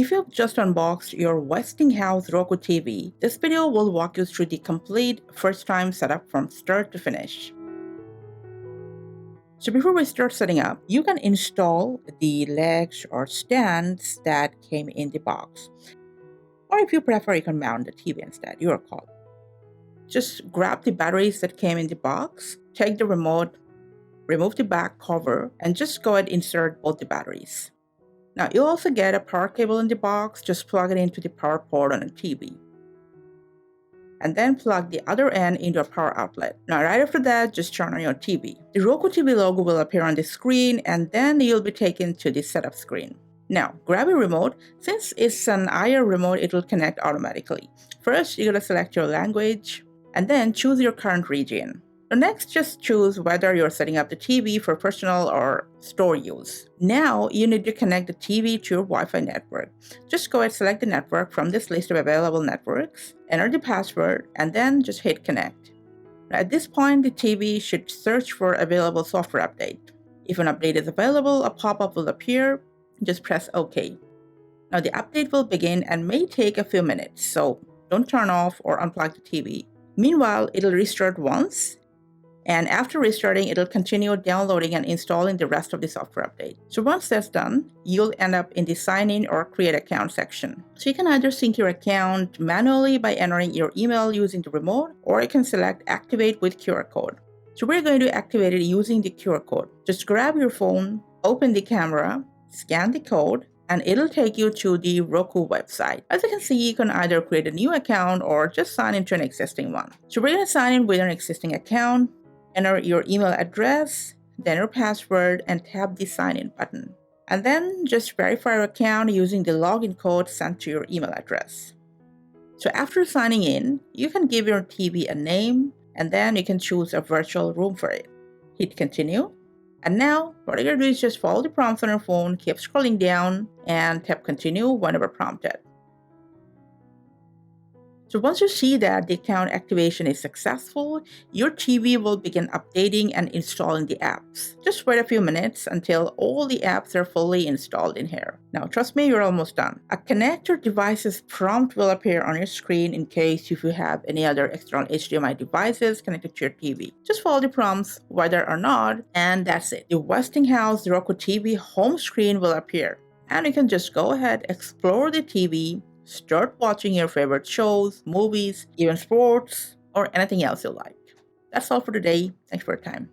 If you've just unboxed your Westinghouse Roku TV, this video will walk you through the complete first-time setup from start to finish. So before we start setting up, you can install the legs or stands that came in the box. Or if you prefer, you can mount the TV instead, your call. Just grab the batteries that came in the box, take the remote, remove the back cover, and just go ahead and insert both the batteries. Now you'll also get a power cable in the box, just plug it into the power port on the TV. And then plug the other end into a power outlet. Now right after that, just turn on your TV. The Roku TV logo will appear on the screen and then you'll be taken to the setup screen. Now grab a remote. Since it's an IR remote, it will connect automatically. First, you're going to select your language and then choose your current region. So next, just choose whether you're setting up the TV for personal or store use. Now you need to connect the TV to your Wi-Fi network. Just go ahead and select the network from this list of available networks, enter the password, and then just hit connect. Now, at this point, the TV should search for available software update. If an update is available, a pop-up will appear. Just press OK. Now the update will begin and may take a few minutes, so don't turn off or unplug the TV. Meanwhile, it'll restart once. And after restarting, it'll continue downloading and installing the rest of the software update. So once that's done, you'll end up in the sign in or create account section. So you can either sync your account manually by entering your email using the remote, or you can select activate with QR code. So we're going to activate it using the QR code. Just grab your phone, open the camera, scan the code, and it'll take you to the Roku website. As you can see, you can either create a new account or just sign into an existing one. So we're going to sign in with an existing account. Enter your email address, then your password, and tap the sign in button. And then just verify your account using the login code sent to your email address. So after signing in, you can give your TV a name, and then you can choose a virtual room for it. Hit continue. And now, what you're going to do is just follow the prompts on your phone, keep scrolling down, and tap continue whenever prompted. So once you see that the account activation is successful, your TV will begin updating and installing the apps. Just wait a few minutes until all the apps are fully installed in here. Now trust me, you're almost done. A connect your devices prompt will appear on your screen in case if you have any other external HDMI devices connected to your TV. Just follow the prompts whether or not, and that's it. The Westinghouse Roku TV home screen will appear. And you can just go ahead, explore the TV, start watching your favorite shows, movies, even sports, or anything else you like. That's all for today. Thanks for your time.